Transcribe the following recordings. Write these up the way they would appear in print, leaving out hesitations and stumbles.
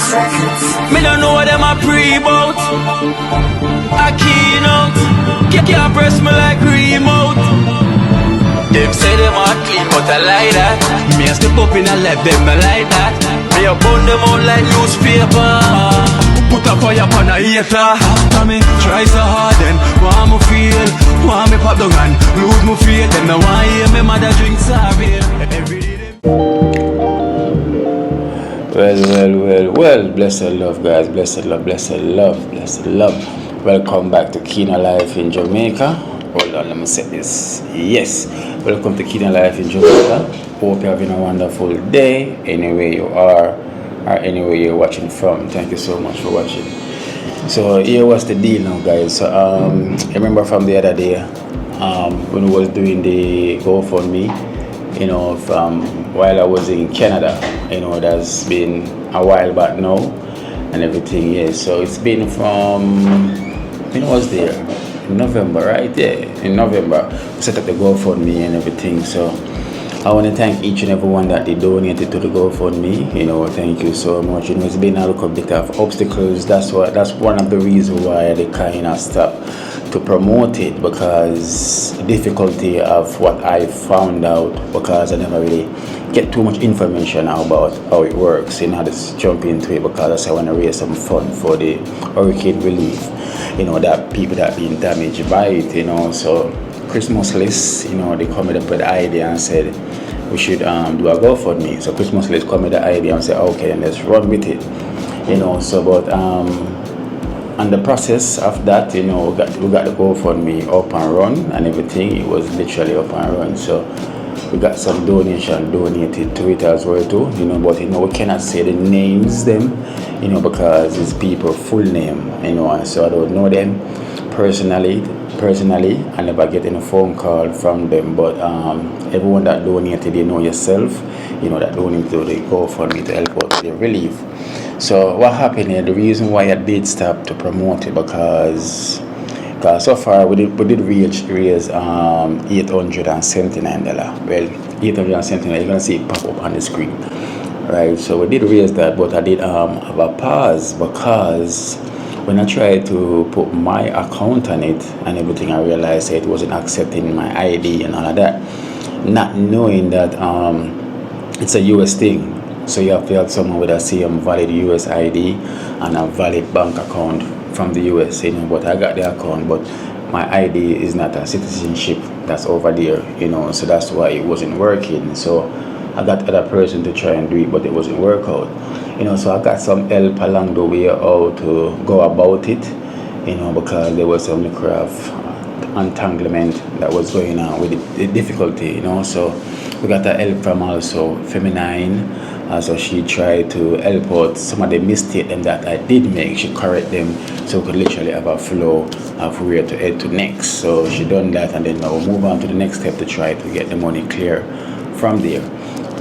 Me don't know what them a pre-bout. Akeynote, can't press me like remote. Them say them a clean, but I like that. Me a step up in a left, them I like that. Me a burn them out like newspaper. Put a fire upon a hater. After me try so hard, then want me feel, want me pop the gun, lose me faith. Them no want hear me mother drink sorry. Every day. Well, blessed love, guys. Blessed love. Welcome back to Kina Life in Jamaica. Hold on, let me set this. Yes, welcome to Kina Life in Jamaica. Hope you're having a wonderful day, anywhere you are, or anywhere you're watching from. Thank you so much for watching. So here was the deal now, guys. So I remember from the other day, when we was doing the GoFundMe, you know, from while I was in Canada, you know, that's been a while back now and everything. Yeah, so it's been from, when I was there in November, right? Yeah, in November we set up the GoFundMe and everything. So I want to thank each and every one that they donated to the GoFundMe. You know, thank you so much. You know, it's been a little bit of obstacles. That's one of the reasons why they kind of stopped to promote it, because difficulty of what I found out, because I never really get too much information about how it works. You know, I just jump into it because I want to raise some fund for the hurricane relief. You know, that people that been damaged by it. You know, so Christmas list, you know, they come up with the idea and said we should do a GoFundMe. So Christmas list come with the idea and say, okay, let's run with it. You know, so but and the process of that, you know, we got the GoFundMe up and run and everything. It was literally up and run. So we got some donation donated to it as well too, you know, but you know we cannot say the names them, you know, because it's people full name, you know, and so I don't know them personally. I never get any phone call from them, but everyone that donated, you know yourself, you know, that donated to the GoFundMe to help out with the relief. So what happened here, the reason why I did stop to promote it, because so far we did raise $879. Well, $879, you're gonna see it pop up on the screen, right? So we did raise that, but I did have a pause, because when I tried to put my account on it and everything, I realized it wasn't accepting my ID and all of that, not knowing that it's a US thing. So you have to have someone with a same valid US ID and a valid bank account from the US, you know, but I got the account, but my ID is not a citizenship that's over there, you know, so that's why it wasn't working. So I got other person to try and do it, but it wasn't work out, you know, so I got some help along the way how to go about it, you know, because there was some craft entanglement that was going on with the difficulty, you know, so we got the help from also Feminine. So she tried to help out some of the mistakes that I did make. She correct them so we could literally have a flow of where to head to next. So she done that, and then now we'll move on to the next step to try to get the money clear from there.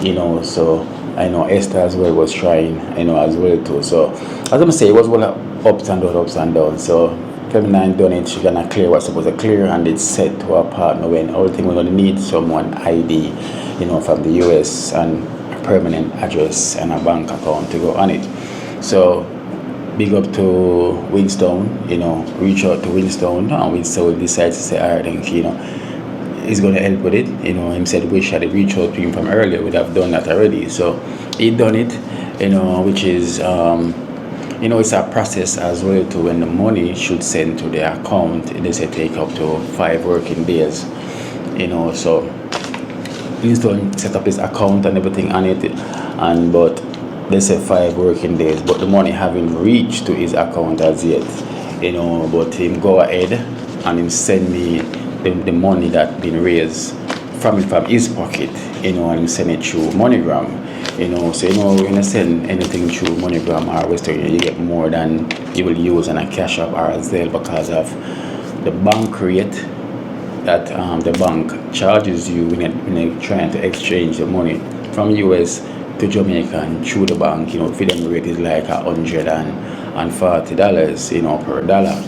You know, so I know Esther as well was trying, you know, as well too. So as I'm saying, it was all ups and downs. So Feminine done it, she gonna clear what's supposed to clear, and it's set to her partner when all thing we're gonna need someone ID, you know, from the US and permanent address and a bank account to go on it. So big up to Winstone, you know, reach out to Winstone, and Winstone decides to say, alright, then, you know, he's going to help with it. You know, him said we should reach out to him from earlier, we'd have done that already. So he done it, you know, which is you know, it's a process as well to when the money should send to the account. They say take up to 5 working days, you know. So Winstone set up his account and everything on it, and but they say 5 working days, but the money haven't reached to his account as yet, you know. But him go ahead and him send me the money that been raised from his pocket, you know, and him send it through MoneyGram, you know. So you know, when you send anything through MoneyGram or Western Union, you get more than you will use on a Cash App or a Zelle, because of the bank rate that the bank charges you when you're trying to exchange the money from US to Jamaica and through the bank. You know, for them rate is like $140, you know, per dollar,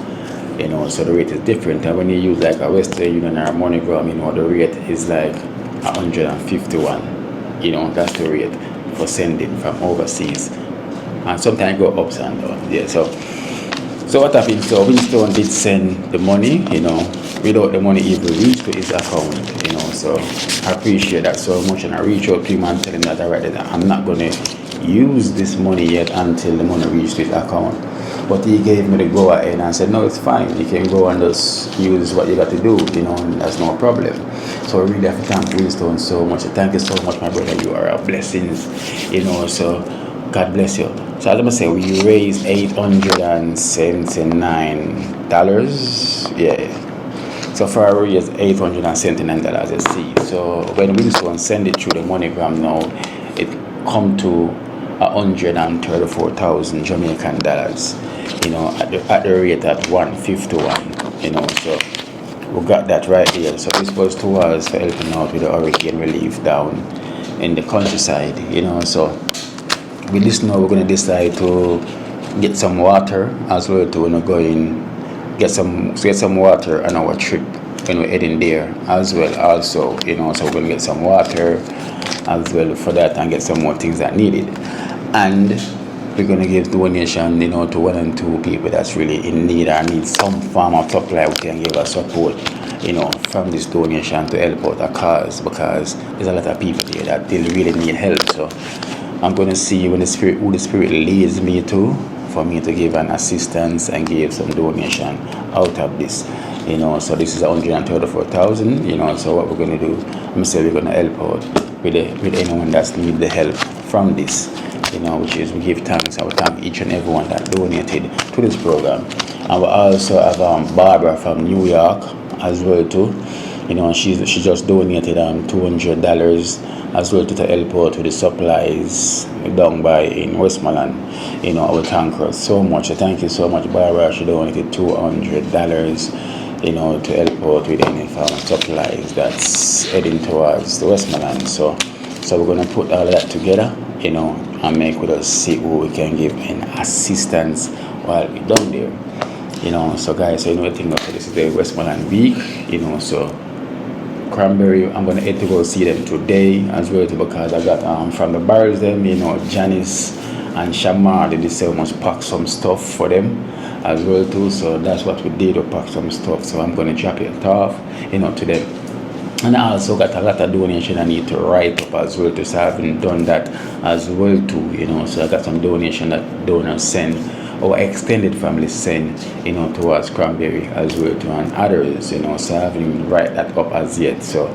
you know, so the rate is different. And when you use like a Western Union or MoneyGram, you know, the rate is like 151, you know, that's the rate for sending from overseas. and sometimes go ups and downs. Yeah, so what happened? So Winston did send the money, without the money even reach to his account, So I appreciate that so much, and I reach out to him and tell him that I'm not gonna use this money yet until the money reaches to his account. But he gave me the go ahead and said, no, it's fine. You can go and just use what you got to do, and that's no problem. So I really have to thank Winston so much. Thank you so much, my brother. You are a blessing, so God bless you. So as I say, we raised $879. Yeah. So for our raise $879, you see. So when Winston send it through the MoneyGram now, it come to 134,000 Jamaican dollars, at the rate at 151, so we got that right there. So this was towards for helping out with the hurricane relief down in the countryside, so with this now we're going to decide to get some water as well to go in, get some water on our trip when we're heading there as well also, so we're going to get some water as well for that and get some more things that needed. And we're going to give donation, to 1 and 2 people that's really in need or need some form of supply. We can give a support, from this donation to help out a cause, because there's a lot of people here that they really need help. So I'm going to see who the Spirit leads me to, for me to give an assistance and give some donation out of this. So this is 134,000, so what we're going to do, we're going to help out with anyone that's need the help from this, which is we give thanks. I would thank each and everyone that donated to this program. And we also have Barbara from New York as well too. She just donated $200 as well to help out with the supplies down by in Westmoreland. I would thank her so much. Thank you so much, Barbara. She donated $200, to help out with any farm supplies that's heading towards the Westmoreland. So we're gonna put all of that together, and make with us see who we can give in assistance while we're down there. So guys, so everything up. This is the Westmoreland week, so Cranberry, I'm gonna head to go see them today as well too, because I got from the barrels them, Janice and Shamar, they decided must pack some stuff for them as well too. So that's what we did, we pack some stuff. So I'm gonna drop it off, to them. And I also got a lot of donation I need to write up as well too. So I haven't done that as well too, So I got some donation that donors send, or extended family send, towards Cranberry as well too, and others, so I haven't write that up as yet. So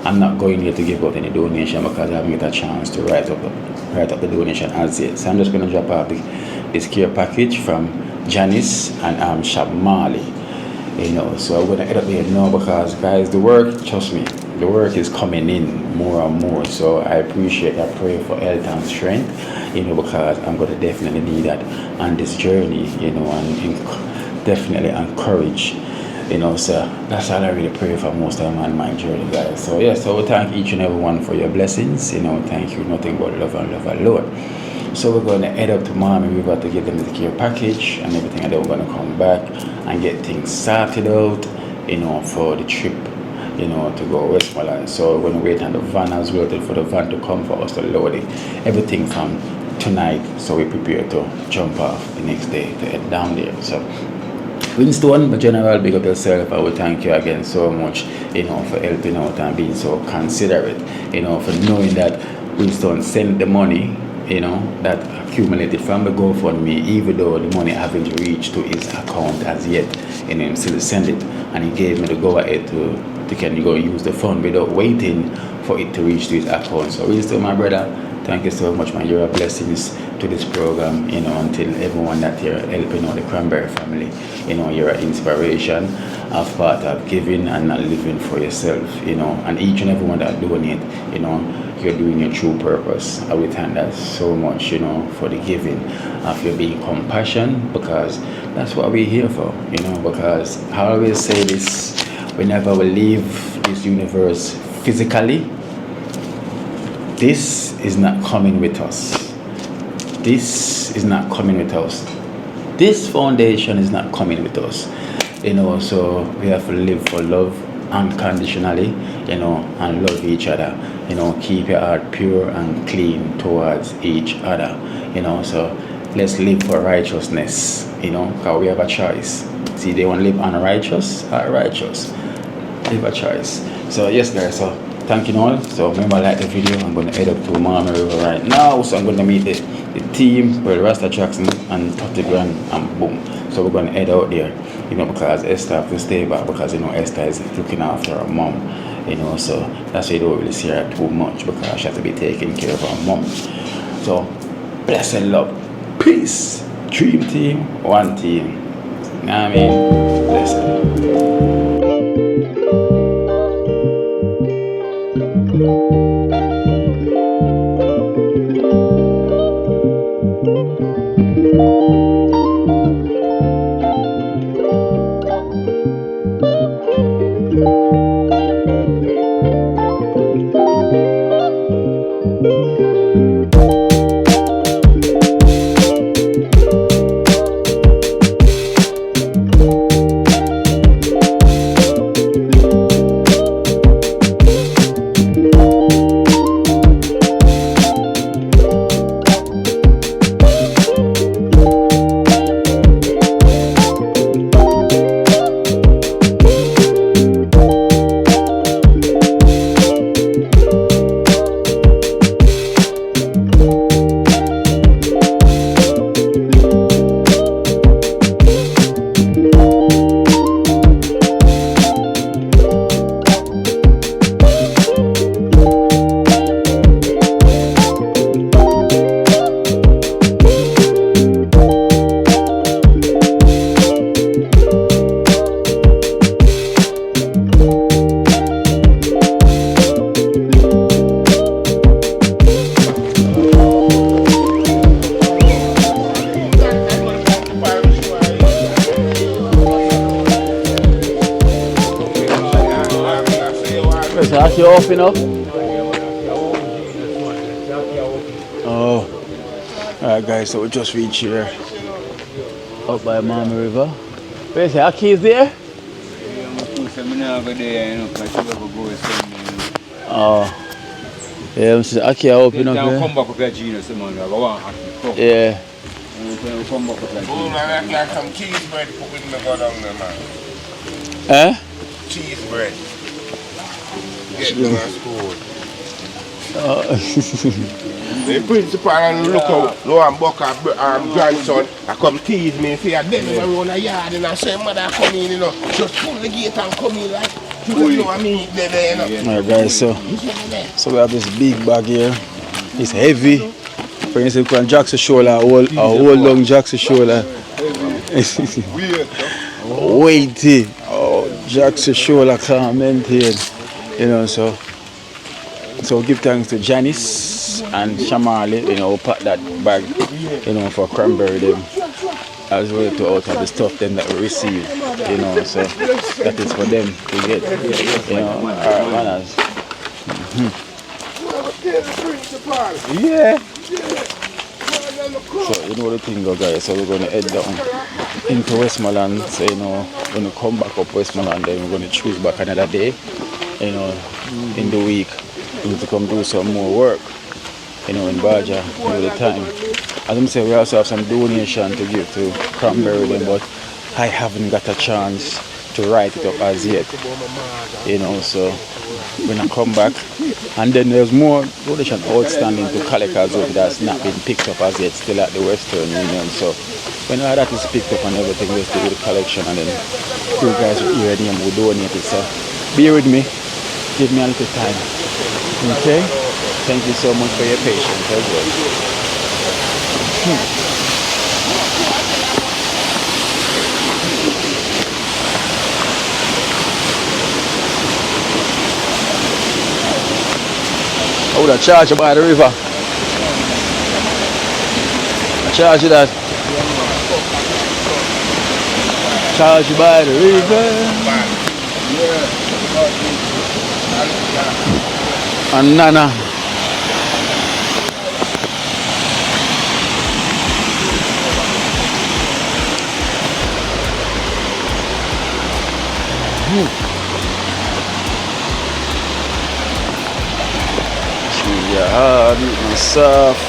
I'm not going here to give out any donation because I haven't got a chance to write up the donation as yet. So I'm just going to drop off this care package from Janice and Shamali, so I'm going to head up here now because guys, the work, trust me, the work is coming in more and more. So I appreciate that, pray for health and strength, because I'm going to definitely need that on this journey, and definitely encourage, so that's all I really pray for most of on my journey, guys. So so we thank each and every one for your blessings, thank you, nothing but love and love alone. So we're going to head up to Miami River to get them the care package and everything, and then we're going to come back and get things sorted out, for the trip, to go Westmoreland. So we're going to wait on the van as well for the van to come for us to load it, everything from tonight, so we prepare to jump off the next day to head down there. So Winston, but General, big up yourself. I will thank you again so much, for helping out and being so considerate, for knowing that Winston sent the money, that accumulated from the GoFundMe, even though the money haven't reached to his account as yet, and him still send it, and he gave me the go ahead to can go use the fund without waiting for it to reach to his account. So Winston, my brother, thank you so much, man. You're a blessings to this program, until everyone that you're helping out the Cranberry family, you're an inspiration of part of giving and not living for yourself, and each and everyone that donate, you're doing your true purpose. I will thank that so much, for the giving, of your being compassion, because that's what we're here for, because I always say this, whenever we leave this universe physically, this is not coming with us. This is not coming with us. This foundation is not coming with us. So we have to live for love unconditionally, and love each other. Keep your heart pure and clean towards each other. So let's live for righteousness, because we have a choice. See, they want to live unrighteous or righteous. Live a choice. So yes guys, so thank you all. So remember, like the video. I'm going to head up to Mama River right now. So I'm going to meet the team with Rasta Jackson and 30 grand and boom. So we're going to head out there, because Esther have to stay back because Esther is looking after her mom. So that's why you don't really see her too much, because she has to be taking care of her mom. So bless and love. Peace. Dream team, one team. You know what I mean? Bless and you open up? Oh, alright guys, so we just reached here up by Mama River. Where is Aki is there? Oh, yeah, I'm saying Aki open up here. Yeah. Some cheese bread cooking me go down there, man. Eh? Cheese bread. Get to my school. The principal and look out, and Bucker grandson, I come tease me, say, I didn't even run a yard, and I say, mother come in, just pull the gate and come in like, I mean, Alright guys, so we have this big bag here. It's heavy. For instance, you can Jackson shoulder, a whole long Jackson shoulder. Weighty. Oh, Jackson shoulder can't maintain. So give thanks to Janice and Shamali, who packed that bag, for Cranberry them, as well to out of the stuff them that we receive, so that is for them to get, our manners. Yeah. So the thing go guys, so we're going to head down into Westmoreland, so when we come back up Westmoreland, then we're going to choose back another day, in the week, to come do some more work, in Baja, the time. As I'm saying, we also have some donation to give to Cranberry them, but I haven't got a chance to write it up as yet, so when I come back, and then there's more donation outstanding to Calica's that's not been picked up as yet, still at the Western Union. So when all that is picked up and everything, we'll do the collection, and then you guys will hear them will donate it. So bear with me, give me a little time. Okay? Thank you so much for your patience as well. I would have charged you by the river. I charge you that. Charge you by the river. And Nana. Yeah, hard, eating soft.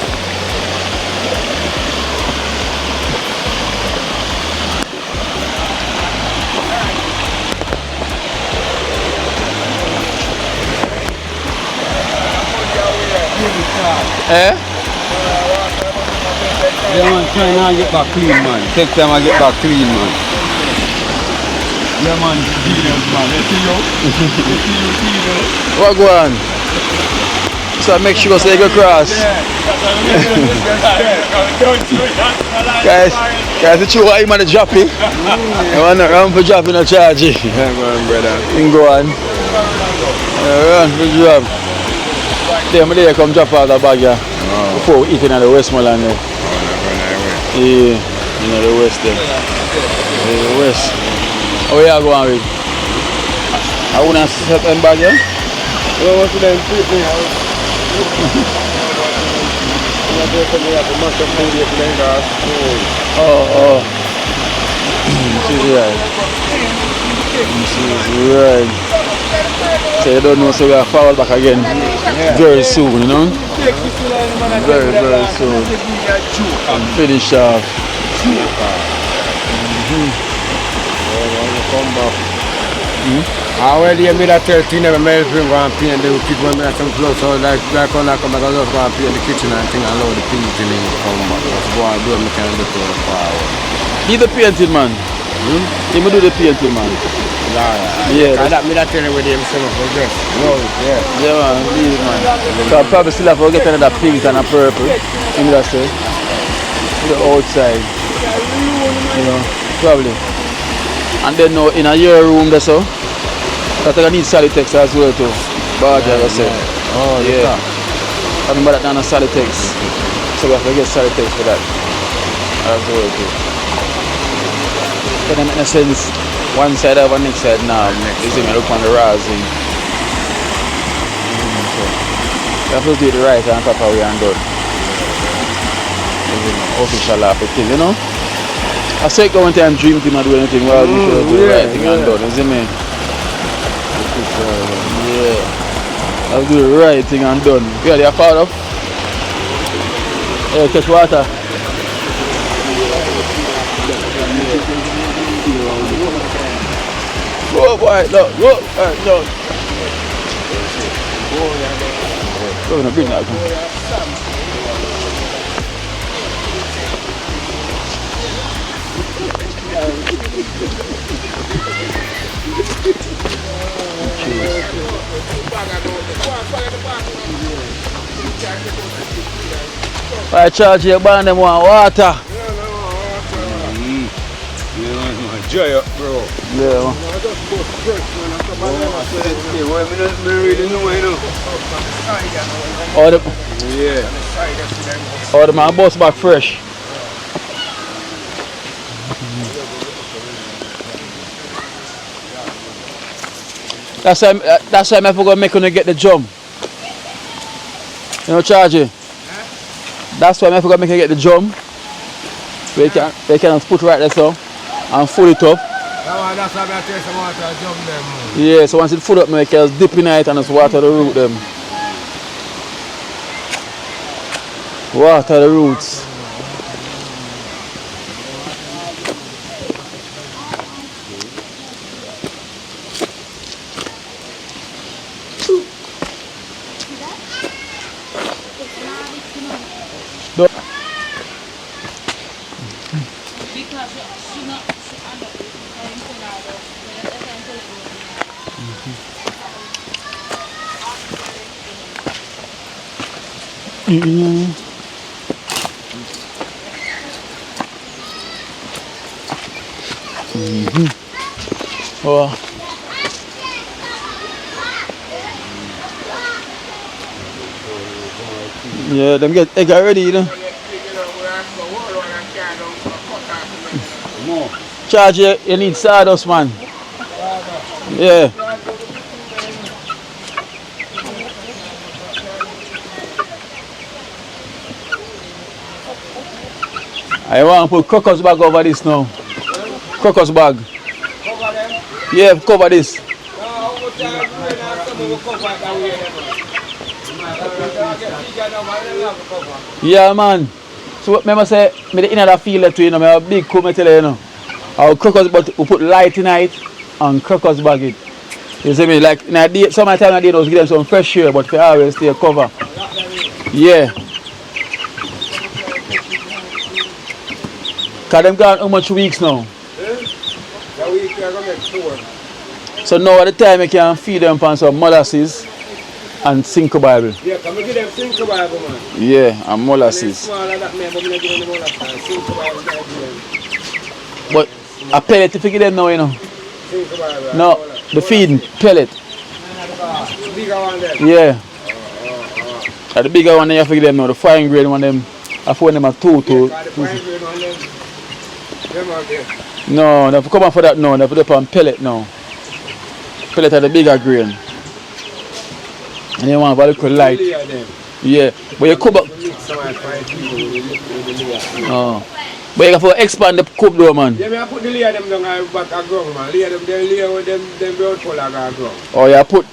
Eh? Yeah, man, try now get back clean, man. Take time and get back clean, man. Yeah, man, genius, man. Let's see you. What go on? So make sure you say go cross. Guys, the true him on the dropping. I want to run for dropping a charge. Yeah, man, brother. You go on. Run for drop. There come drop out the bag here. Before we eat in the Westmoreland there. Yeah, you know the West there. The West. Oh yeah, go on with. I wouldn't set them bag here. Well, what's the name? Oh. This is right. This is right. So you don't know, so we are forward back again very soon, you know? Very, very soon. And finish off. I already made a 13 never made him go and paint the kitchen when I some clothes, so like when I come back, I just go and paint the kitchen and I think I love the painting in come back. That's what I do, I can do it for a while. He the painting man. He will do the painting man. Yeah. I that me that tell you with him some of the dress. No, yeah. Yeah man, leave it man. So I'll probably still have to get another pink and a purple. You know that say? The outside. You know, probably. And then now in a year room there so. That I need Solitex as well too. Barger I say. Oh yeah. I remember that on a Solitex. So we have to get Solitex for that. As well too. But then in a sense, one side over next side now. You see me look on the rising. You have to do it right and proper way and good. Official laugh it thing, you know? I say go one time dream team and do anything well, you should do the right thing and done, you see me? Yeah. I'll do the right thing and done. Yeah, they are caught up. Yeah, catch water. Whoa, boy, look, whoa, look. Go in a big now. I charge you ban them want water. Enjoy it, bro. Yeah, man. All the, Yeah. all the man bus back fresh. That's why I forgot to make you get the jump. You know, charge you. That's why I forgot to make you get the jump. They can put right there so and full it up. That's why I take some water and jump them. Yeah, so once it full up, I can dip in it and just water the root them. Water the roots. Oh. Yeah, them get egg already, you know. Charge you need sawdust, man. Yeah. I want to put crocus bag over this now. Crocus bag. Yeah, cover this. Yeah, man. So remember say, me the inner field too, you know, me have a big cool tell you know. Our crocus, but we put light in it and crocus bag it. You see me? Like in a day, some time I did was give them some fresh air, but for always stay cover. Yeah. Cause them gone how much weeks now? That week you're gonna make 4. So now at the time you can feed them on some molasses and Cinco Bible. Yeah, come and give them Cinco Bible, man. Yeah, and And molasses. smaller than me, but I'm not giving them all that time. Cinco Bible, I give them. But a pellet if you give them now, you know. Cinco Bible. No, the feeding pellet. Bigger one there. Yeah. The bigger one you have to give them now. The fine grade one them. I find them at 2 to. Got the fine grade one them. Them out there. No, they have to come on for that now. They put up on pellet now. Pellet are the bigger grain. And you want a little light. Layer them. Yeah. But you cook up. We mix some and fry people with the layer. Oh. But you have to expand the cook though, man. Yeah, I put the layer them down and back a ground, man. Layer them, then layer with them brown color go ground. Or you put.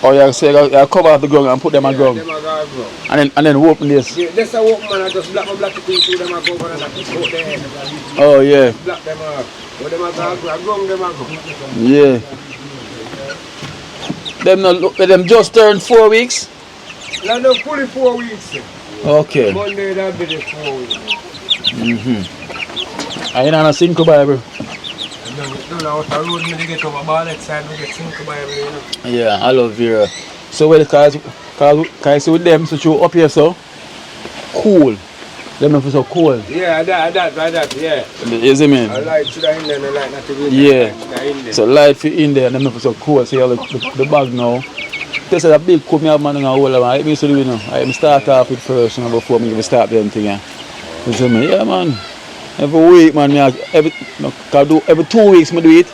Or you say you cover up the ground and put them on ground. Them a go ground. And then open this. Yeah, that's a walk, man. I just black it into them and go over and I put out their head. Oh yeah. Black them up. But them a go ground, them a go. Yeah. Them just turned 4 weeks? Now no fully 4 weeks. Okay. Monday that be the 4 weeks. I ain't on a Cinco Bible. No, out the road, me get over Barlet side, we get Cinco Bible, you know. Yeah, aloe vera. So well, cause I see with them, so you up here so cool. Them for so cool. Yeah, that, yeah. You see me? I like to the in there, I like not to be Yeah. there. So light for in there, and them for so cool. So you have the bag now. This is a big cup me have man in a whole of I used to do it now. I start off with first, you know, before me even start them thing. Yeah. You see me? Yeah, man. Every week, man, every 2 weeks me do it.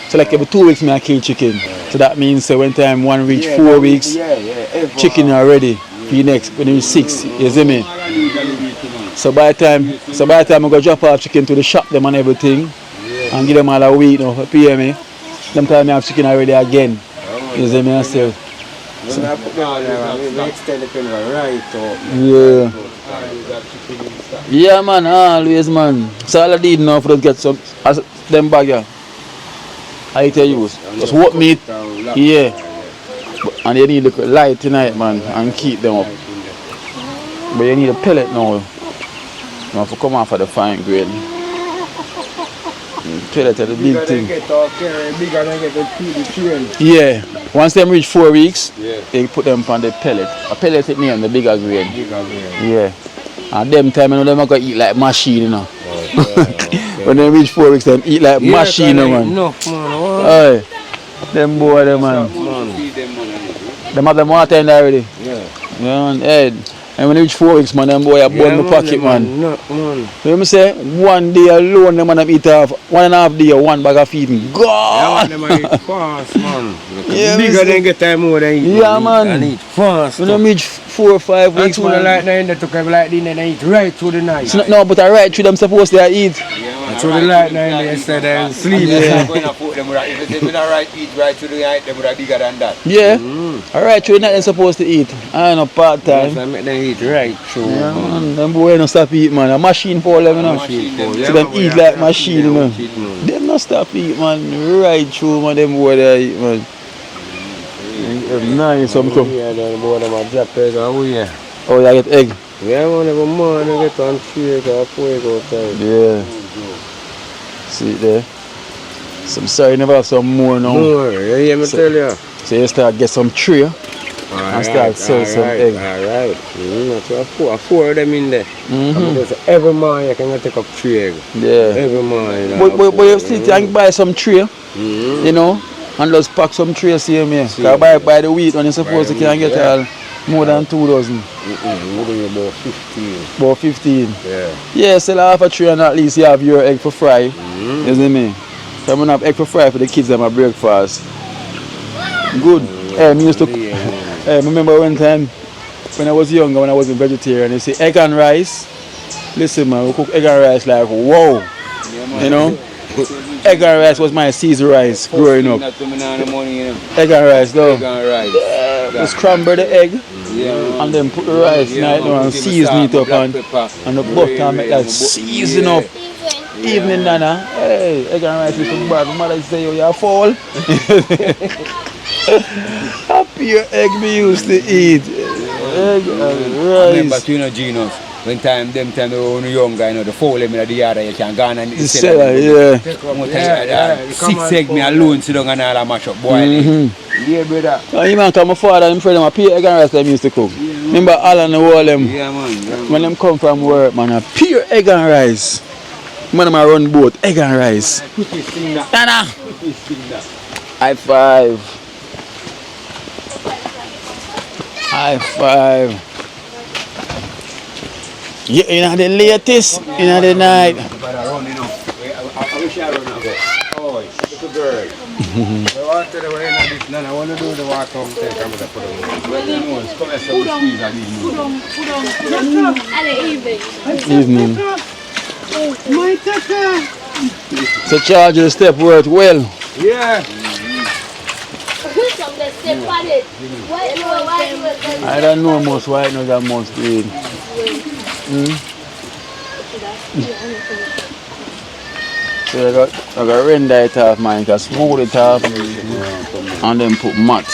So like every 2 weeks me I kill chicken. So that means so when time one reach 4 weeks, chicken are ready for the next when you 6. You see me? So by the time I go drop off chicken to the shop them and everything, and give them all a week now for pay me. Them time I have chicken already again. You see me? I say. When I put them on there, we extend the pen right up. Yeah. Yeah, man, always, man. So all I did now for us get some, as them bag, yeah. I tell you, just what meat, yeah. And you need to light tonight, man, and keep them up. But you need a pellet now. You have to come off for the fine grade. Pellet are the big thing. Bigger than get the train. Yeah. Once them reach 4 weeks, they put them on the pellet. A pellet is near the bigger grade. Yeah. And them time, you know, them are going to eat like machine, you know. When they reach 4 weeks, them eat like machine, you know, man. No, man. Hey, them boy, them man. Them have them water in there already. Yeah. Yeah, man. Hey. And when they reach 4 weeks, man, them boy, I burn my pocket, man. No, man. You know me say, 1 day alone, them man have eat off 1.5 day, 1 bag of feeding. God! Yeah, man, them eat fast, man. Yeah, bigger than get time more than eat. Yeah, man. And eat fast. When they reach 4 or 5 weeks, and man. like that, they took every light in and they eat right through the night. So, no, but I right through them supposed to eat. And through the light now, they said they sleep. Yeah. If they would have eat right to the night, they would have bigger than that. Yeah. Alright, through the night they're supposed to eat. I know part time. I make them eat right through. Yeah, man. Them boys don't stop eat, man. A machine for them, you know. So them eat like machine, you know. Them not stop eat, man. Right through, man. Them boys they eat, man. Nice, some come. Yeah, them boys them a drop egg and we. Oh, you get egg? Yeah, man, every morning get on 3 egg or 4 egg outside. Yeah. See it there? Some sorry, never have some more now. More, you hear me tell you? So you start get some tray and start sell some egg. Alright, so I four of them in there. Because every morning you can go take up 3 egg. Yeah. Every morning. But you still can buy some tray, you know, and just pack some tray same here. Because by the week when you're supposed to can get all more than 2 dozen. About 15. About 15. Yeah. Yeah, sell half a tray and at least you have your egg for fry. You see me? So I'm going to have egg for fry for the kids at my breakfast. Good. Hey, me used to... Hey, remember one time when I was younger, when I wasn't vegetarian, you see egg and rice. Listen, man, we cook egg and rice like, whoa. You know? Egg and rice was my Caesar rice growing up. Egg and rice, though. Just scramble the egg and then put the rice in it and season it up and the butter and make that season up. Evening, Nana. Hey, egg and rice is so bad. My mother say, you're fall. Happy egg me used to eat. Egg and rice. Remember, you know, Genius, When them time they were young guy, the four lemon of the yard, you can go and sell it, 6 egg me alone, sit down and all mash up, boy. Yeah, brother. Oh, you man, come my father and friend, my pure egg and rice them used to cook. Remember all on the wall them? Yeah, man. When them come from work, man, a pure egg and rice. Man, I run boat, egg and rice. Nana! High five. High five. Yeah, you know the latest, you know the night. I wish I run out. Oh, little girl. I want to do this. No, I want to do the walk home. Take a put on. Well, the nose. Come here, so we squeeze at these Evening. So charge the step worked well. Yeah. I don't know most white nose and most green. So I got render it off, man. I can smooth it off and then put mat.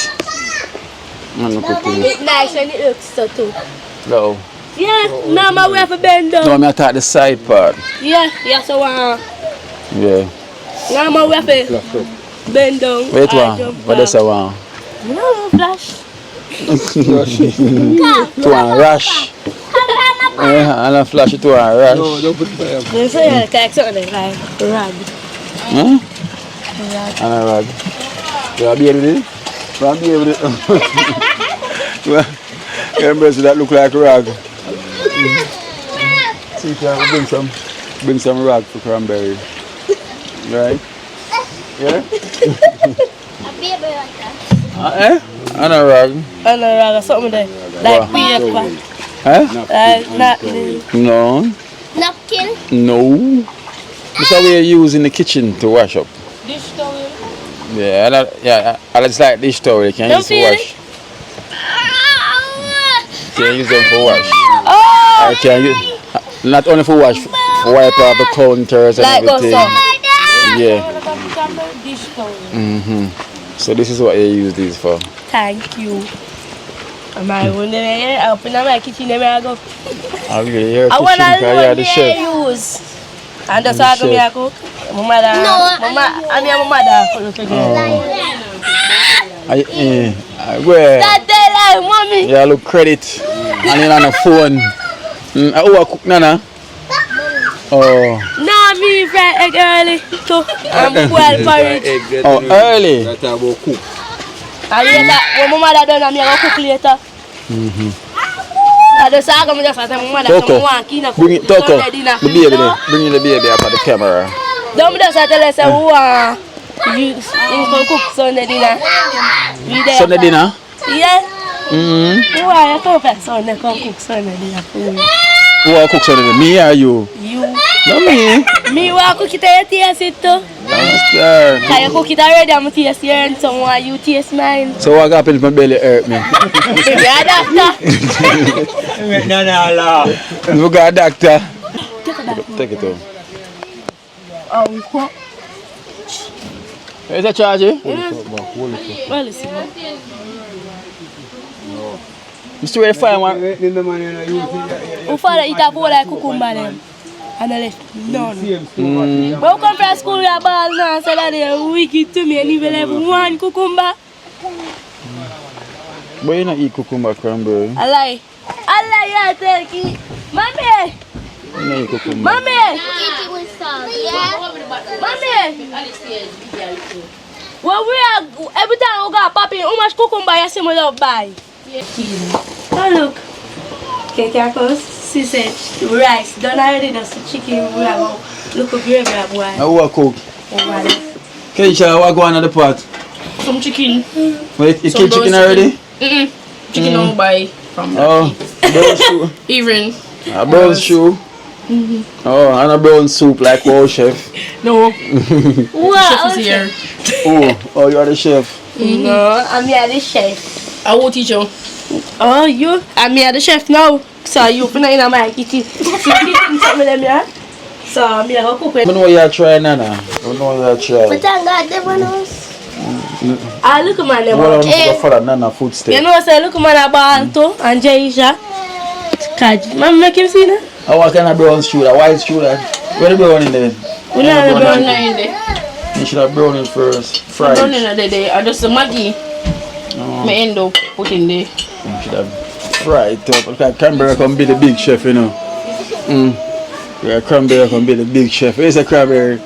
And look at it. It's nice when it looks so too. No. Yeah, now my way for bend down. No, I'm attack the side part. Yeah, so Yeah. now my way for bend down. Wait one. What does I want? No, flash. To a rush. Yeah, and I flash it to a rush. No, don't put fire. They say like something like rag. Huh? And a rag. You want to be able to do it? You want to be able to do it? You embrace that look like a rag. See if you can bring some rag for Cranberry. Right? Yeah? A baby like that. Eh? And a rag. And a rag or something there. Like paper. Huh? Like napkin. No. Napkin? No. This is how we use in the kitchen to wash up. Dish towel. Yeah, I just like dish towel. You can use to wash. You can use them for wash. Oh! I can use, not only for wash, for wipe off the counters and like everything. Yeah. Dish towel. So this is what you use these for. Thank you. I want to open my kitchen and I go. I really hear I want kitchen to because you're the chef. use. And that's how I cook. My mother. I mean, my mother cook again. Where? That day, like, mommy. Yeah, look credit. And then on the phone. Oh, I cook Nana. Oh. No, me fry egg early. So I'm well porridge. Oh, early. That's how we cook. And later, when my mother done, I'm going to cook later. I just say I'm going to say my mother Toko, bring it, Toko, the baby there. Bring the baby up at the camera. Don't just tell us you can cook Sunday dinner. Sunday dinner? Yeah. Who are you perfect Sunday can cook Sunday dinner for me? Who will cook Sunday dinner? Me or you? You. No, me. Me will cook it and you taste it too. Understand. Can you cook it already? I'm taste your and someone you taste mine. So what happened if my belly hurt me? Yeah, doctor. No. You got a doctor? Take it home. Oh, what? Is that charge? Well, listen. Mr. Ray, find one. Who father eat a bowl like cucumber them? And I left none. But who come from school with a ball now, so that they're wicked to me and even have one cucumber? But you don't eat cucumber Cranberry. I lie, I tell you. Mommy! You don't eat cucumber. Mommy! Eat it with salt, yeah? Mommy! Well, we are, every time we go popping, how much cucumber you see me love buy? Oh, look. Okay, Carcos. She said rice. Done already, that's the chicken. We have look at gravy, boy. Now who cook? Keisha, what go on in the pot? Some chicken. Wait, you kill chicken already? Chicken don't buy from Oh, brown soup. even. A brown soup. Oh, and a brown soup like our chef. No. Wow. Chef is here. Oh, you are the chef. No, I'm here the chef. I will teach you. Oh, you? I'm here the chef now. So you put in my kitchen. Something them here. So I'm here to cook it. I know you are trying, Nana. I know you are trying. But I got the one else. I look at my name. Well, I'm going to follow Nana footsteps. You know, say look at my ball too, and Jaisha. Catch. Mama, make him see that? What kind of brown shoe? A white shoe? Where the brown in there? We don't have Brown brown. in there. You should have brown it first. Fried. Brown in the day. I just the Maggi. Me end up putting there. You should have fried up. Look at Cranberry can be the big chef, you know. Yeah, Cranberry can be the big chef. Where's the Cranberry?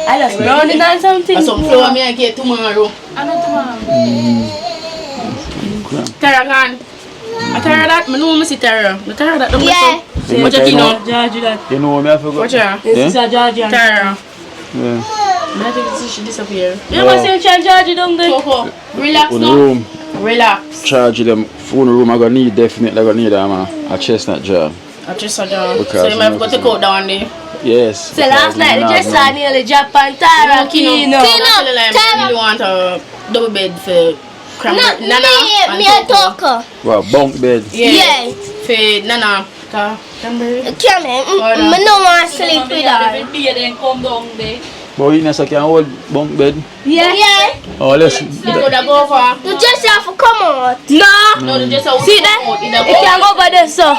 I just brown it and something. And some flour me I get tomorrow. I know tomorrow. Tara gone. I Tara that. I know me see Tara. I Tara that. Yeah. Watch out, you know. Georgie that. You know what I forgot? Watch out. This is a Georgie. Tara. Yeah. I think she disappear. You never see Georgie down there? Coco, relax On the now. room, Relax. charge them. Phone room, I gonna need definitely. I gonna need a chestnut jar. I just saw that. Because So you might have got to go down there. Yes. So last night they just saw nearly Japan Tara Akeynote. Actually, like, I really want a double bed for Cranberry. Nana and Me a Coco. talker. Well, bunk bed. Yeah. For Nana. Cranberry. Come here. I don't want to sleep with her. Then come down there. But you know, so can hold bunk bed. Yeah. Oh, let's. You could have go for. You just have to come out. No. No, they just have See that? You can go over there, so.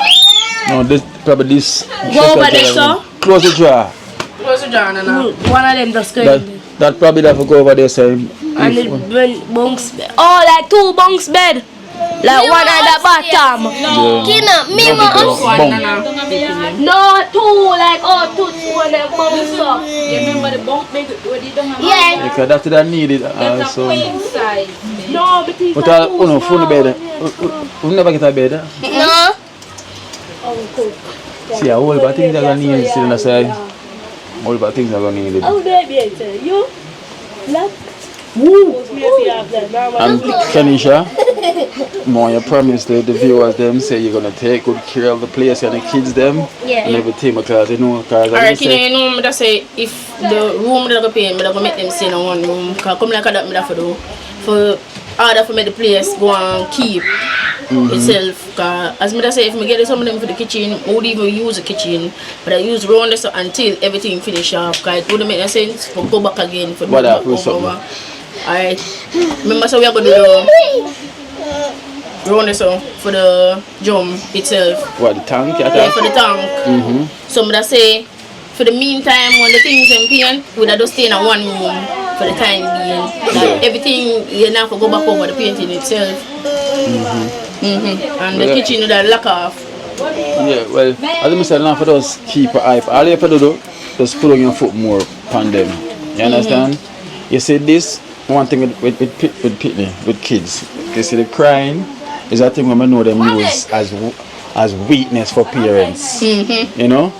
No, this probably this. Go over there, so. Close the jar. Close the door, Nana. One of them just That going. that probably have to go over there, so. And the bunks bed. Oh, like 2 bunks bed. Like one at the bottom. Kina, me must. No, 2, like, oh, 2 of them bunks up. You remember the bunk bed where they don't have Yeah. Because that's what I needed. So. size. No, but it's But no, phone bed. We never get a bed. No. See, a whole lot of things are gonna need sitting aside. A whole lot of things are gonna need it. How do I be able you? Black? Woo! And Kanisha, more you promised the viewers them say you're gonna take good care of the place and the kids them and everything because you know because Alright, you know, I say if the room that I go pay, I'm gonna make them stay in one room. Cause come like that, me have to do for order for me the place go and keep itself. Cause as me say, if me get some of them for the kitchen, I would even use the kitchen, but I use round this until everything finish off. Cause it wouldn't make no sense for go back again for What do happened, back something? over. Alright, remember so we are gonna do round this for the drum itself. what the tank? Yeah, for the tank. So I say, for the meantime, when the things in paint, we just stay in one room for the time being. Like everything, you now have to go back over the painting itself. And the kitchen, you that lock off. Yeah, well, as I said, now for those keep an eye. All you have to do, just put on your foot more upon them. You understand? You see this one thing with kids. You see the crying is a thing when I know them use as weakness for parents. You know?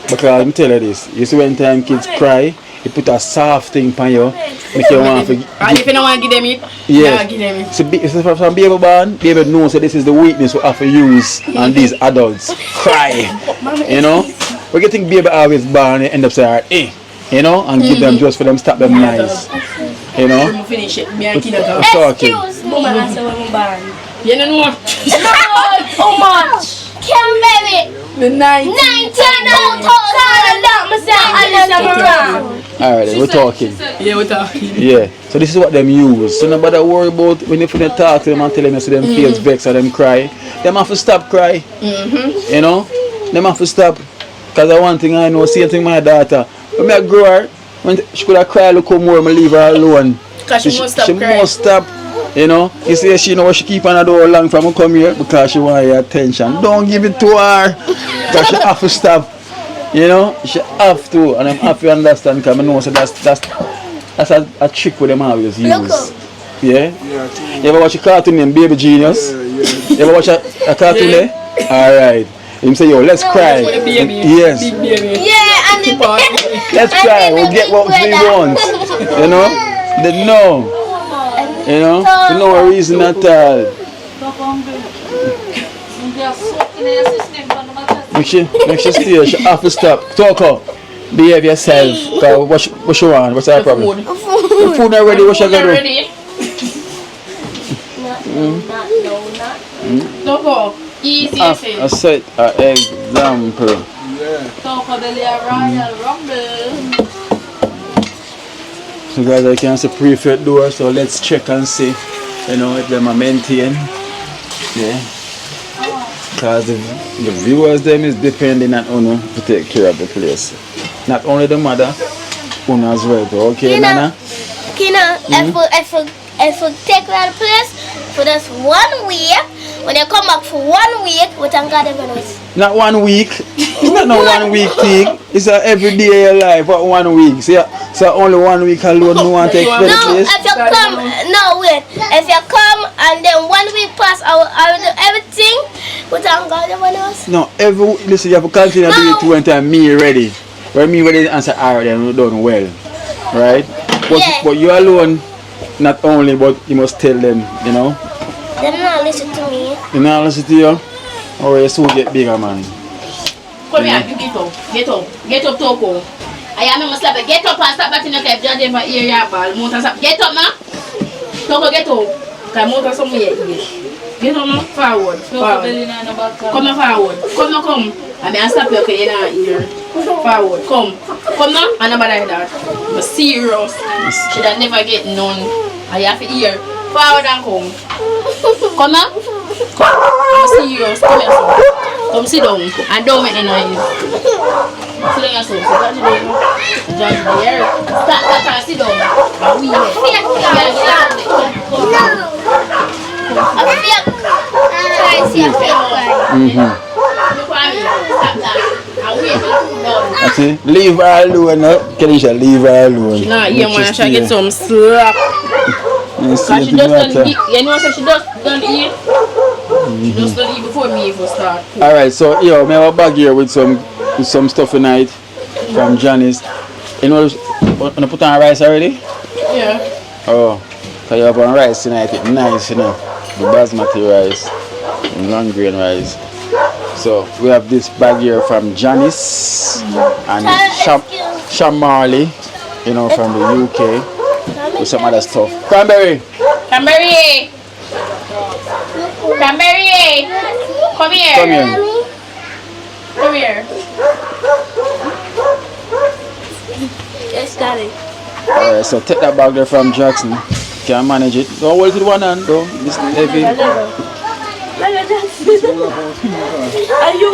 Because let me tell you this, you see when time kids cry, you put a soft thing on you, make you want to And if you don't want to give them it, yes. give them it. So from baby born, baby knows that this is the weakness we have to use on these adults. Cry. You know? We get think baby always born and end up saying, eh, you know, and give them just for them stop them nice. You know? I'm finish it. Me and kid are Talking. Woman, I say when we born. You don't know. How much? Cranberry. The 19. 19,000. Alright, we're talking. Yeah, we're talking. Yeah. So this is what them use. So nobody worry about when you finna talk to them and tell them you see them feels vex or them cry. Them have to stop cry. You know? Them have to stop. Because the one thing I know, same thing my daughter. When I grow her, when she could have cried, look how more I leave her alone. Because she must stop crying. must stop. You know, you see she know she keep on the door long from come here because she want your attention. Don't give it to her. Because she have to stop. You know, she have to, and I'm happy to understand because I know so that's a trick with them always use. Yeah? You ever watch a cartoon named Baby Genius? You ever watch a cartoon there? Alright. Him say, yo, let's cry. Yes. Yeah, and the Let's cry. We'll get what we want. You know? They know. You know? For no reason at all. Make sure stay. She have to stop. Talk up. Behave yourself. What you want? What's our problem? The food not ready. What you gonna do? Don't go. Easy. I set an example. So guys, I can see prefect door. So let's check and see. You know if them are maintained. Yeah. because the viewers them is depending on Uno to take care of the place. Not only the mother, Uno as well. Okay, Nana? Kina, if we take care of the place for just 1 week, when you come back for 1 week, we thank God everyone else. Not 1 week. It's not no 1 week thing. It's a every day of your life, but 1 week. So only 1 week alone you want to take care of the No, place? if you come, no wait. If you come and then 1 week pass, I will do everything. We thank God everyone else. No, listen, you have to continue to do it to until me ready. When me ready to answer alright, then we done well. Right? But you alone, not only, but you must tell them, you know? They don't not listen to me. You not listen to you? Or you soon get bigger, man. Come here, you get up, Toko. I am a slap. Get up and stop batting your cap. Just for area ball. Get up, man. Toko, get up. Come on, somewhere. Get up, man. Forward. Come forward. Come. I mean, stop your here. Forward. Come now. And nobody like that. I'm serious. Should I never get none? I have to hear. Forward and come. Come on. I'm serious. Come here, son. Come sit down and don't make any noise. Sit down, son. Sit down. Just there. Start. Sit down. And we here. I see. Leave her alone, no? Kenisha, leave her alone. Nah, yeah, man. I should get some slap. Cause she just done eat. You know, so she just done eat. She just done eat before me even start. Alright, so yo, me have a bag here with some stuff tonight from Janice. You know, wanna put on rice already? Yeah. Oh, so you have on rice tonight. It's nice, you know. The basmati rice, long grain rice. So we have this bag here from Janice and Shamali, you know, from the UK, with some other stuff. Cranberry! Come here. Yes, got it. Alright, so take that bag there from Jackson. Can manage it. Don't hold it with one hand though. It's heavy. Are you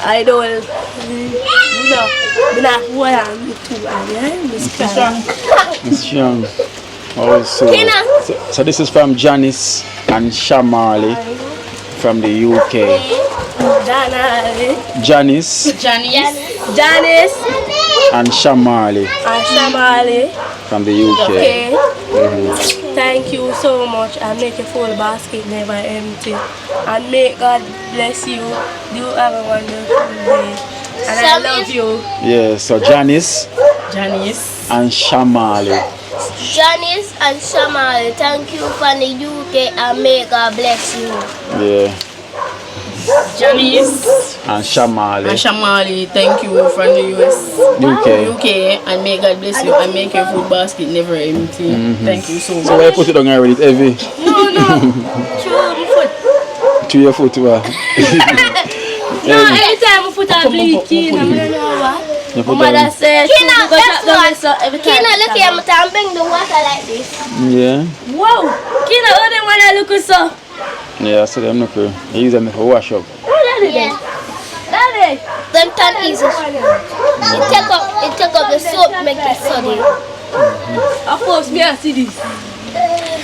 I don't. It's strong. So this is from Janice and Shamali from the UK. Janice and Shamali from the UK. Thank you so much, and make your full basket never empty. And may God bless you. You have a wonderful day. And I love you. Yeah, so Janice and Shamali. Thank you from the UK, and may God bless you. Yeah. Janice and Shamali. Thank you from the UK, and may God bless you and make your food basket never empty. Thank you so much. So where you put it on already? It's heavy. No. To your foot. No, anytime I put a bleach in, I don't know what. My mother said, Kina, look here, I'm bring the water like this. Yeah. Wow. Kina, all them when I look so. Yeah, so them look good. They use them for wash up. Yeah. Daddy. Them turn easy. It take up the soap, make it solid. Of course, me I see this.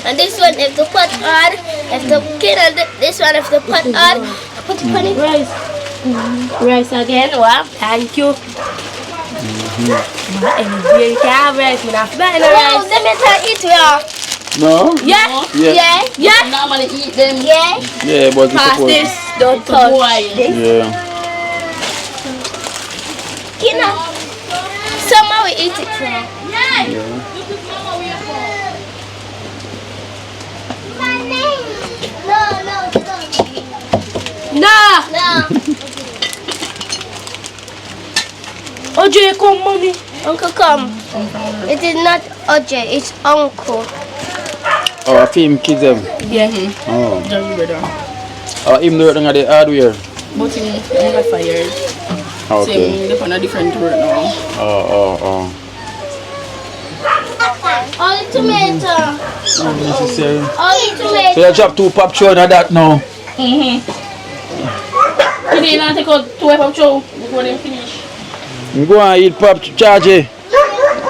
And this one, if the pot hard, if the this one, if the pot hard, put it on it. Rice again, wow, thank you. You can't have rice, you have to buy the rice. Let me try it, yeah. No? Yeah. Normally eat them. Yeah, but pass this, don't touch this. Yeah. Kina, somehow we eat it from. No. OJ, come, mommy. Uncle, come. It is not OJ, it's uncle. Oh, I film kids them. Yeah. Oh. Just brother. Oh, even though they're the hardware. But he never fired. Okay. They're on a different work now. Oh. All Only tomato. Necessary. Only tomato. So you drop 2 pop chore and that now. You need to take out 2 pop chow before they finish. You go and eat pop charge.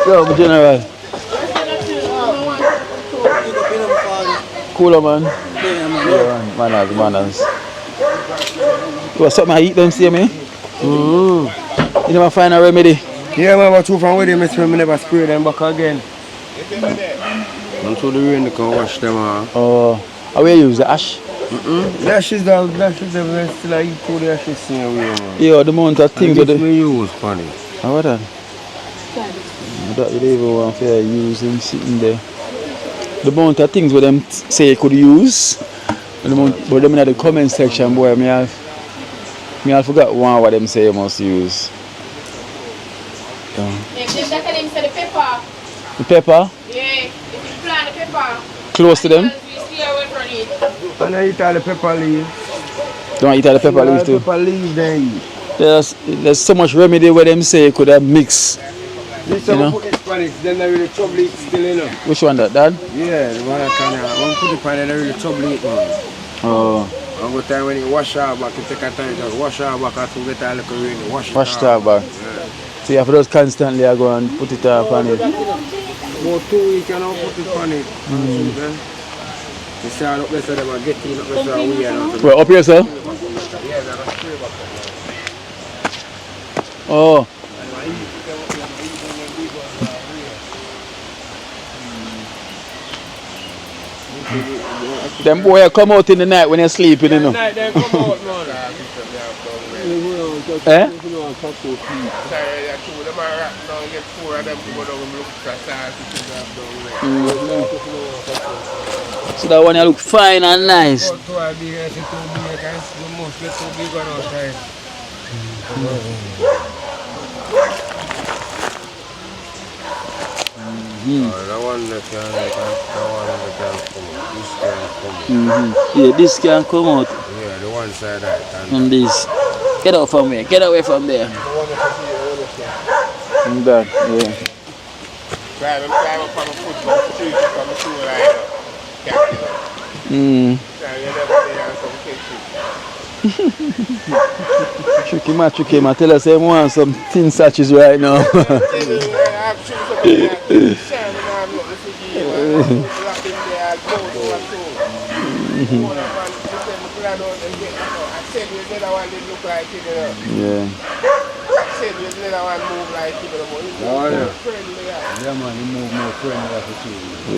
Yo, General. Cooler man. Yeah, man. Manners. You want something I eat them, see me? You never find a remedy? Yeah, man, but 2 from with them, I never spray them back again. Until the rain, they can wash them. Oh, how will you use the ash? The ashes, still I eat through the ashes same way, man. Yeah, the amount of things that we use, funny. How about that? That you don't even want to use them sitting there. The amount of things where them say you could use, but them in the comment section, boy, I forgot one what them say you must use. If they say the pepper. The pepper? Yeah, if you plant the pepper. Close to them? We stay away from it. And I eat all the pepper leaves. Don't eat all the pepper leaves too? Pepper leaves then. There's so much remedy where them say you could have mixed. This You know? put it Spanish, then I really trouble it still, you know. Which one that, Dad? Yeah, the one I can one put it on and I really trouble it, man. Oh. One good time when you wash out back, you take a time just wash out back until you get a little rain, wash it Wash out. it back. Yeah. So you have to just constantly go and put it up on it. About 2 weeks you know put it on it. You see how up there so they will get in up there so we are not. Well, up here, sir? Oh. Them boy come out in the night when you're sleeping, you know. Night they come out, man. Eh? So that one you look fine and nice. Yeah, this can come out. Yeah, the one side right. And this. Get out from here. Get away from there. And that, yeah. Tricky man. Tell us I want some thin sachets right now. Yeah. Yeah, man, you move more friendly.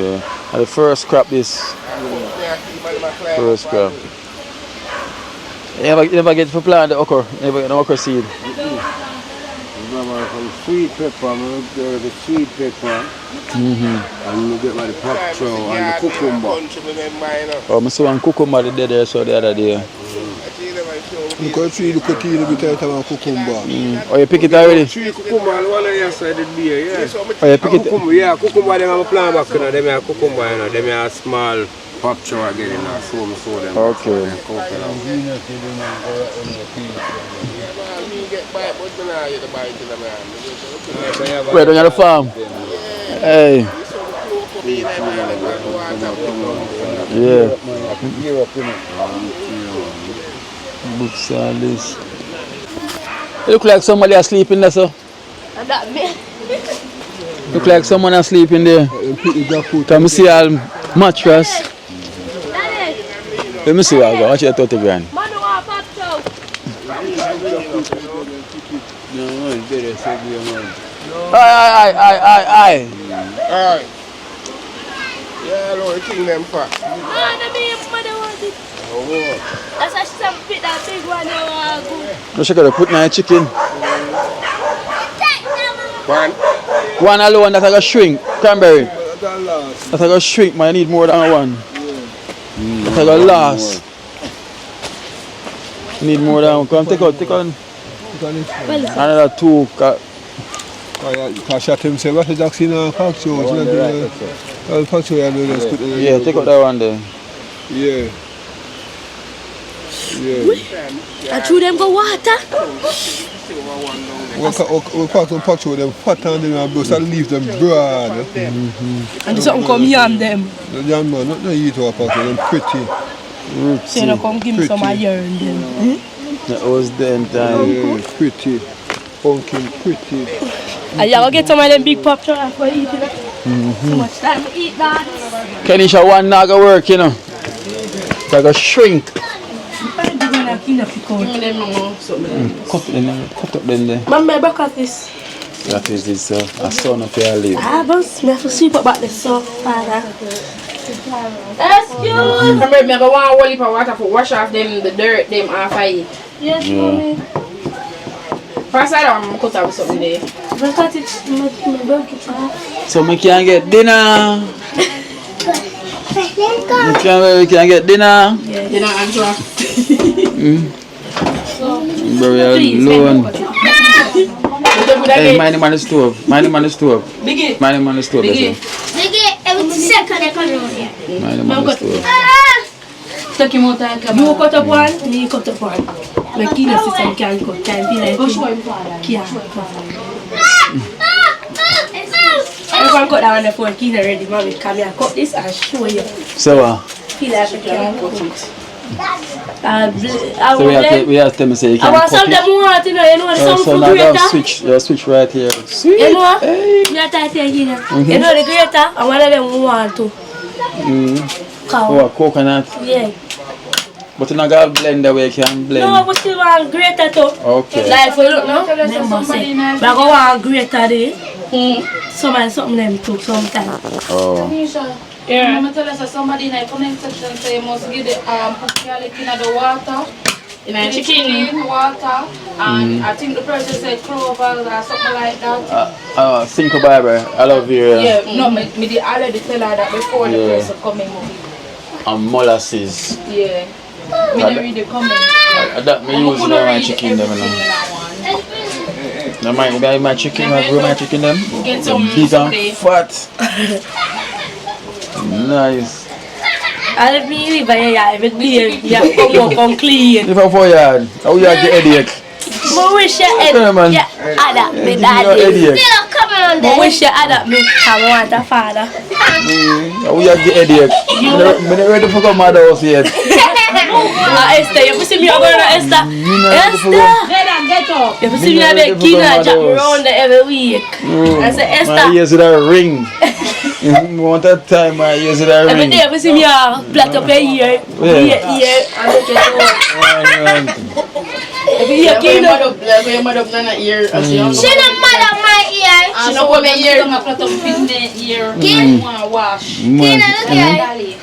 Yeah. And the first crop is first crop. You never get to plant the okra, never get no okra seed. Sweet pepper, the sweet pepper, and you get my pop chow and the cucumber. Oh, I saw one cucumber there so the other day. You can see the cookie a bit of cucumber. Oh, you pick it already? Tree cucumber, the one on your side of the beer, yeah. Oh, you pick it? Cucumber, yeah, cucumber, them have a plant back, you know, them have cucumber, you know, them have a small pop chow again, you know, so them. Okay. Where on the farm? Hey. Yeah. Books all this. It look like somebody is sleeping there, sir. That me. Look like someone is sleeping there. Can you see all mattress? Let me see what I got. Watch your 30 grand. Man, you want pop chow? No, it's better, so be a man. Aye. Alright. Yeah, Lord, king them fat. Ah, the mother want it. That's a stamp fit that big one you want to go. Just gotta put my chicken. One alone that I got shrink. Cranberry. That I got shrink, man. I need more than one. That I got last. I need more than one. Come take on. Another 2. Because shot him say, what is that in a pack show? Yeah, take out that one there. Yeah. I threw them go water. We cut some patch with them fat on them and brush and leave them broad. And something come yam them. The young man, not eat our patch with them pretty. So you know, come give me some iron them. That was the time. Pretty. Pumpkin pretty. And you go get some of them big pop chocolate for eating it. So much time to eat that. Kenisha, one not gonna work, you know. It's like a shrink. Cut up them there. Mama, back at this. That is this, a son of your live. Boss, me have to sweep up back this so father. Excuse. Remember, me go want a whole heap of water for wash off them the dirt them after I eat. Yes, mommy. First I don't cut out something there. Look at it, my broke it off. So we can get dinner. We can get dinner. Yeah. Dinner and drop. Very alone. Hey, mind him on the stove. Mind him on the stove. Biggie. Mind him on the stove. Biggie, every second I come around here. Mind him on the stove. Take him out and come. You cut up one, me cut up one. My kidney system can't cut. Can't be like can't. I'm going to cut that one before the kidney ready. Mommy, come here, cut this and show you. So Feel like I can't cut it. So we have to say you can I want cut some it. them water, you know the So some now for you grater. switch right here. Sweet. You know, Hey. you are tight here, you know the grater, and one of them want to. Cow. Oh, coconut. Yeah. But you not got a blender where you can blend. No, but still want grater too. Okay. Like for look now, remember say, but I go want grater there. Something them took some time. Oh. Yeah. I'm tell us that somebody in the comment section say you must give the put garlic in the water. In the chicken water. And I think the person said clover or something like that. Think about it. I love you. Yeah, no, me did already tell her that before the person coming home. And molasses. Yeah. Me didn't read the comment. That me use in my chicken them. No mind my chicken, I grow my chicken them. Get some big and fat. Nice. I'll be here by your with me. Yeah, come clean. If I'm for yard, how you get headache? I wish you had adapt me daddy. Still coming on I there. wish you adapt me. I want a father. How you get headache? I'm not ready for come mad house yet. Esther, you see me going to Esther? Esther! Get up. You see me a big kid and jump around there every week. I say, My Esther. ears with a ring. Want that time my ears with a Every ring. day you see me plait up your ear. Ear and look at you. Every year, kid. Your mother up in ear. She not mad at my ear. She not come in ear. She not plait up in the ear. She want to wash. Tina, look here.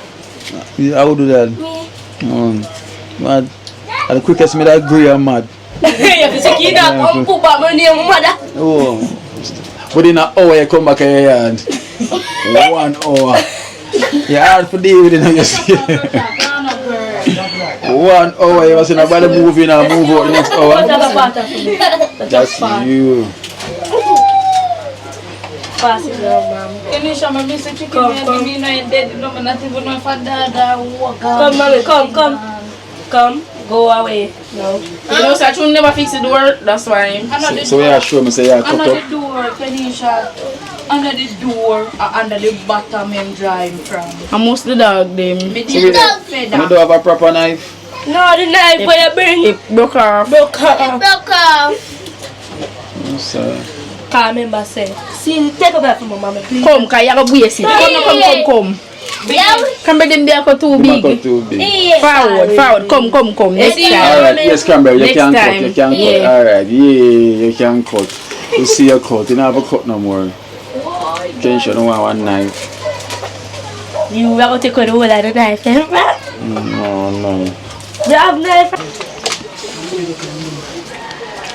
Yeah, I would do that. Mad. And the quickest me that agree I'm mad. You see kid come put back my name mother. Oh. Within an hour you come back in your yard. 1 hour. You're hard for David, you know, you see. 1 hour, you see nobody moving and move out the next hour. That's you. Pass it down, ma'am. Kenisha, my Mr. Chicken, come. Me no dead, no, not even no for dada. Come, mommy, come. Come, go away. No. You know, so I should never fix the door, that's why. So you are sure me say you are cooked Under up? the door, Kenisha. Under the door, under the bottom I'm drying from. I must the dog them. So we don't have a proper knife? No, the knife for your bring. It broke off. Broke off. So. Can't remember say. See, take a back from my mama, please. Come, cause you have to waste it. Come. Yeah. Come bring them there too big. Forward. Come. Next time. Alright, yes, Cranberry, you can cut. You can cut. Yeah. Alright, you can cut. You see your cut, you don't have a cut no more. Kenisha don't want one knife. You are going to take out the whole of the knife, eh? No. You have knife.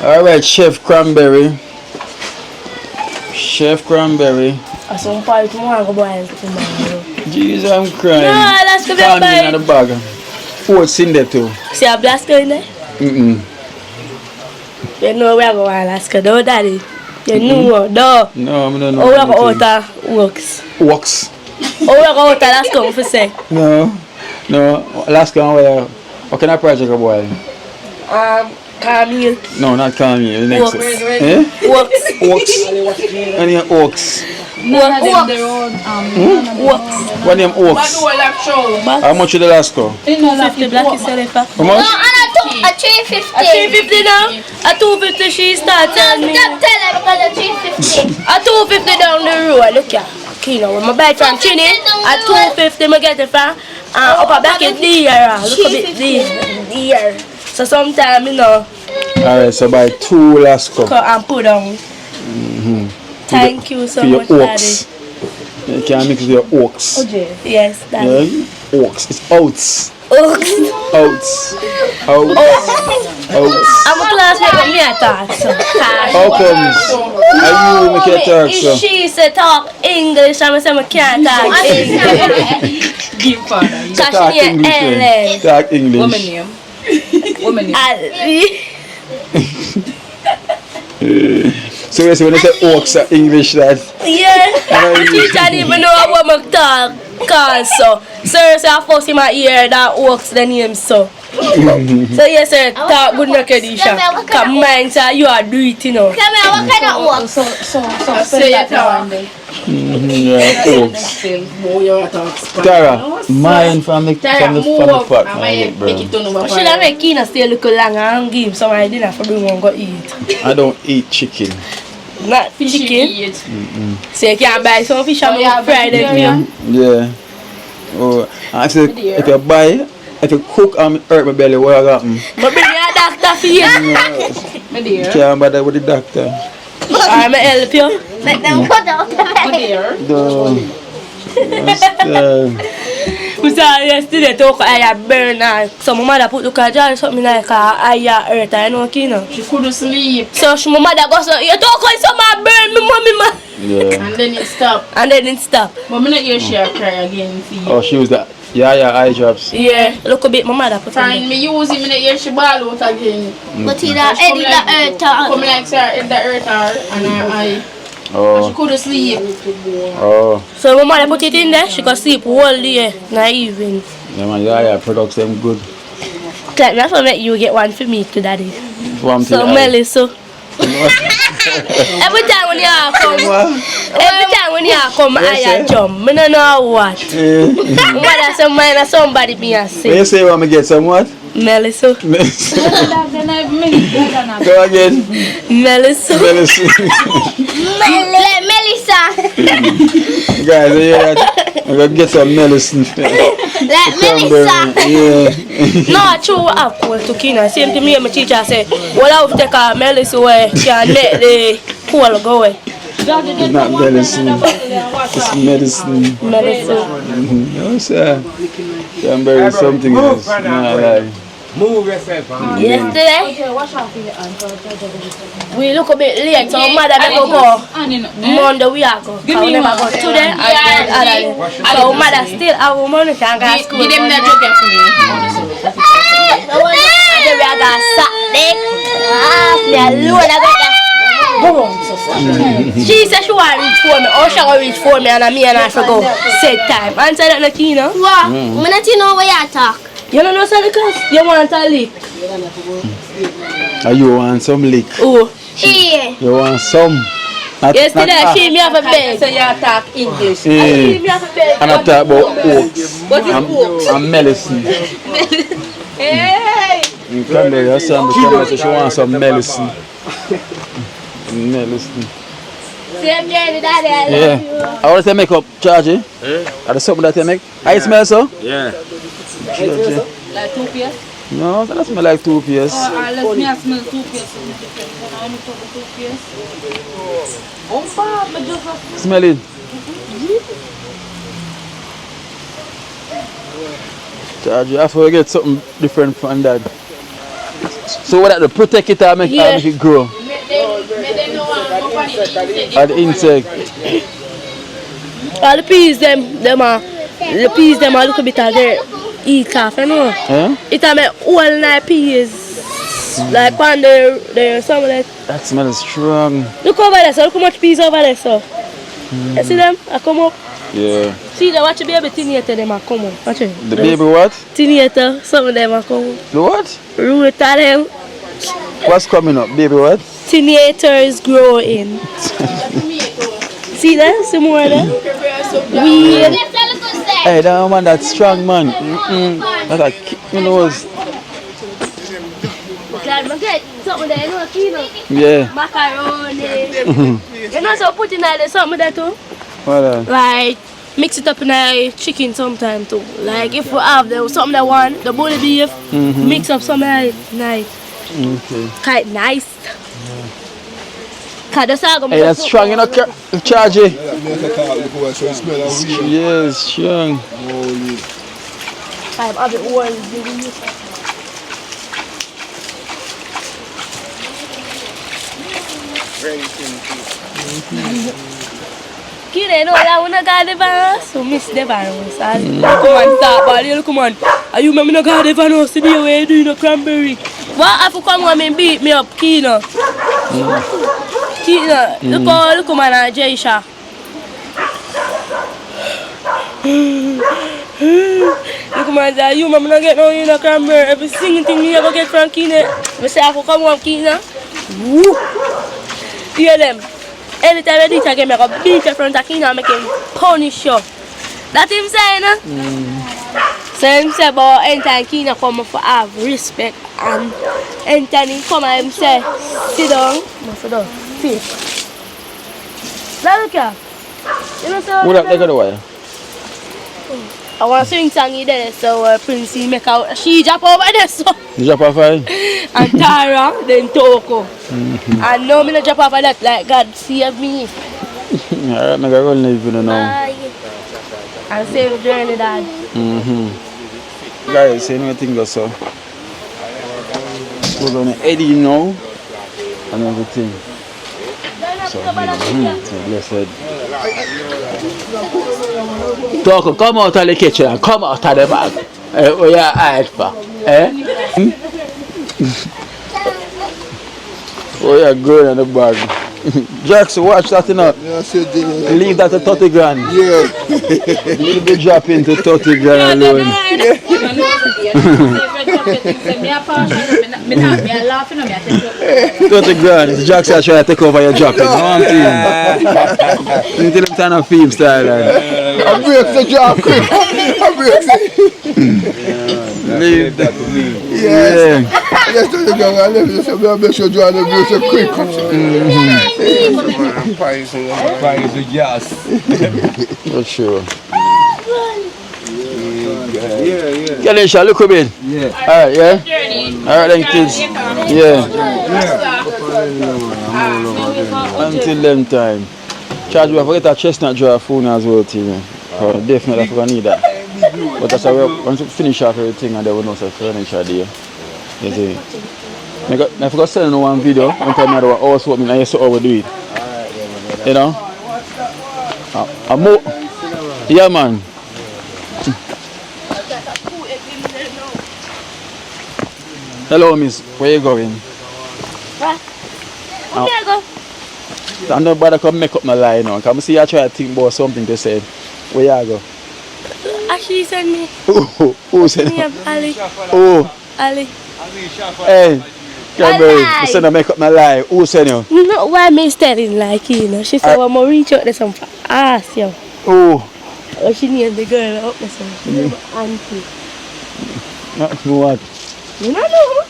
Alright, Chef Cranberry. At some point, I want to go boil tomorrow. Jesus, I'm crying. No, that's the best Candy in the bag. Forts in there too. See a blaster in there? You know we are going to Alaska, though, daddy. You know, though. No, I don't know. Oh, we are going to works. Works? Oh, we are going to Alaska, for say. No. Alaska, where? What kind of project a boy? Camille. No, not Camille. Next. Oaks. Eh? Oaks. Oaks. Any Oaks? What name Oaks? How much is the last go? 50 black is selling for. How much? A 350. A 350 now? A 250 she started me. Stop telling because a 350. A 250 down the road. Look here. Kino, when I buy from Trini, a 250 I get it from. Up a back it there. Look a bit there. So sometimes, you know. Alright, so buy 2 last go. And put on. Thank you so much, for your Daddy. oaks. You can mix with your oaks. Yes, Daddy. Yeah? Oaks. It's oats. Oaks. Oats. Oats. Oats. I'm a classmate with me, I thought so. How comes? Are you make your talk so? She said talk English, I'm saying I can't talk English. Give father. So she named Ellen. Talk English. Woman name. Woman name. So when you say oaks are English that? Yeah. She didn't even know what I'm talking. So, sir, I forced him to hear that oaks the name so. So yes, sir, talk good Nakadisha. Come mind, sir, you are do it, you know. Come here, what kind of work? So say it now. Yeah, oaks. Tara, mine from the pot. Should I make Kina stay a little longer and give him some idea for bring one go eat? I don't eat chicken. Not chicken? So you can buy some fish on Friday. Yeah. Oh, I said if you buy, if you cook and hurt my belly, what happen? But bring your doctor for you. You can't bother with the doctor. I'm going to help you. Let them put out the We saw yesterday talk I burn and so my mother put the car jar something like I earth, I know Kino. She couldn't sleep. So my mother goes, you talk on some burn me mommy ma. Yeah. And then it stopped. And then it stopped. But I'm not hear she cry again for you. Oh, she was that. Yeah, eye drops. Yeah, look a bit my mother put Find me use him in the ear she ball out again. But he that Eddie the earth. Come like say in the earth and her eye. Oh. She couldn't sleep. Oh. So my mother put it in there, she could sleep all day, not even. Yeah, man, yeah, products them good. Like, that's what make you get one for me to daddy. So Melly, so. Every time when you come, I jump. I don't know what. Mother say mine somebody me a say. When you say you want me get some what? Melissa. Go again. Melissa. Melissa. Guys, yeah, I'm gonna get some medicine. Like Melissa. Yeah. No, true apple to Kina. Same to me and my teacher say, well, I'll take a Melissa away. Can let the pool go away. It's not medicine. It's medicine. Melissa. No, sir. Cranberry is something else. Nah, like. Move yourself. Yesterday, we look a bit late, so mother never go. Monday we are go. Give me never one. go today and so mother still have money to go to school. Give them that joke for me. And then we are going Saturday. Me alone, I got that. She said she want to reach for me. Oh, she want to reach for me and me and I should go set time. Answer that, Nakina. What? I'm not know what you talk. You don't know because you want a lick. You want some lick? Oh. Yeah. You want some? Yesterday, she me have a bed. So you talk English. She me have a bed. And I talk about oats. What is oats? And medicine. Hey! Cranberry, her son because she wants some medicine. Medicine. Same journey, Daddy. I love Yeah. you. I want to make up, Charlie. Are there something that you make? I smell so? Yeah. Like 2 PS? No, that doesn't smell like 2 PS. Let me smell 2 PS. I need to 2 PS. Oh, Bob, I just have Smell it. Charlie, you have to get something different from that. So what that to protect it or make it grow? At the insect. All the peas them are a little bit of their eat off, you know. It a make all night peas. Like when they're some of that. That smell is strong. Look over there, so look how much peas over there, so. You see them? I come up. Yeah. See, they watch the baby teenager, them a come on. Watch it. The baby what? Teenager, some of them a come on. The what? Root at them. What's coming up? Baby what? Teenager is growing. See that? See more there? Weird. Hey, that man, that's strong, man. That's a kick me nose. Something there, you know, Kino? Yeah. Macaroni. You know, so put in there something there too? What? Like, mix it up in a chicken sometime too. Like, if we have something that one, the bully beef, mix up something nice. Okay. Quite nice. Hey, that's strong, you know, charge it. Yes, strong. I have it warm. Kine, no, I want to go the van, so miss the van. Come on, start, but come on. Are you remember go the van, see the way you do the cranberry? What have to come on and beat me up, Kino? Kino, look man and Jaisha. Look man, you remember not get no in the cranberry. Every single thing me ever get from Kino, I say I have to come on, Kino. Woo! Hear them. Anytime I do it again, I go beat in front of Kino and make him punish you. That's him saying, So him say, but anytime Kino come for have respect and anytime he come and him say, sit down. No, sit down. Sit. Now look here. You know so Who that take it away? I want to sing song there, so Princey make out. She drop over there, so. You drop off high? And Tara, then Toko. And no, me not drop off of that, like God save me. Alright, I'm going to leave you now. And save journey, Dad. Guys, say anything goes so. We're going to edit now and everything. So, blessed. Toko, come out of the kitchen and come out of the bag. Where you hide for? Oh, you're growing in the bag. Jackson, watch that enough. Leave that to 30 grand. Yeah. Leave the drop into 30 grand alone. 30 grand. If Jackson try to take over your drop, it's one thing. You tell him turn on film style. I break the job quick. Leave that to me. Yeah. Let's do the gang. I make sure you are the music quick. Pies with gas. For sure. Yeah. Kalisha, look a bit. Yeah. Alright, yeah? Alright then kids. Yeah. Until them time. Charge me, I forget that chestnut jar phone as well too. Definitely I forgot need that. But that's how once we finish off everything and then we know some furniture there. You see. I forgot selling one video one time I had a house opening and I saw how we do it. You know? Yeah man. Hello miss, where you going? Where? Where you go? I'm not about to come make up my lie now. Come see I try to think about something to say. Where you go? Ashley sent me. Who sent Me and Ali. Oh. Ali. Hey. Cranberry, I said I make up my lie. Who sent you? No, why me telling like you know? She said, "I'm gonna reach out there some for ask you." Oh. Oh, she named the girl up there some. Auntie. What? You don't know.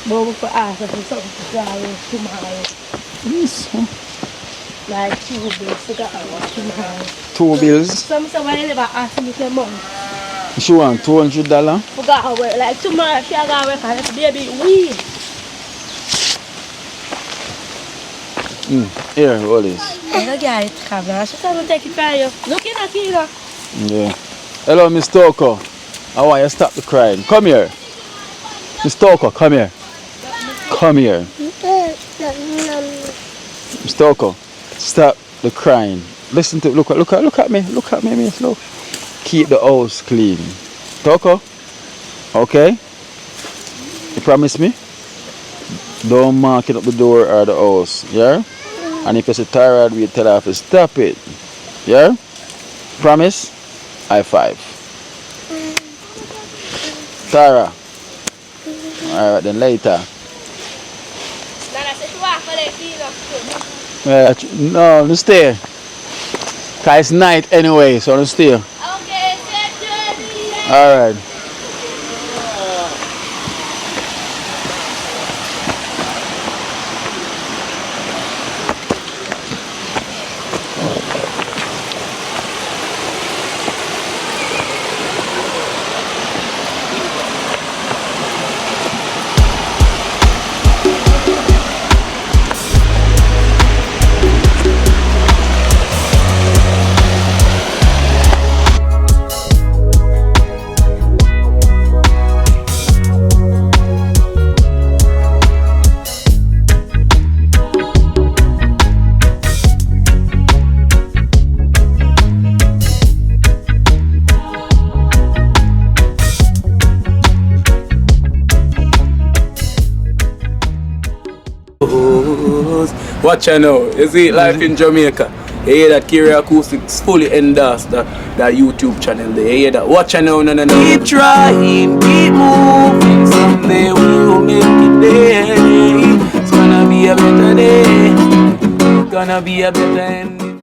But for ask her for something to try tomorrow. Yes. Like 2 bills to get out tomorrow. 2 bills? Some say why you never ask me for money. She want $200? Forgot her work. Like tomorrow she gotta work and the baby weed. Here, all this. I don't get it, Cabra. She can't take it from you. Look in at Kira. Yeah. Hello, Miss Toko. I want you to stop the crying. Come here. Miss Toko, come here. Come here. Miss Toko, stop the crying. Listen to look at me. Look at me, Miss. Look. Keep the house clean. Toko? Okay? You promise me? Don't mark it up the door or the house, yeah? And if it's a tired, we tell her to stop it. Yeah? Promise? High five. Tara. Alright, then later. No, stay. Cause it's night anyway, so don't stay. Okay, Alright. Watch out now. You see life in Jamaica. You hear that Kerry Acoustics fully endorsed that YouTube channel there. You hear that? Watch out now, no. Keep trying, keep moving. Someday we will make it there. It's gonna be a better day. It's gonna be a better end.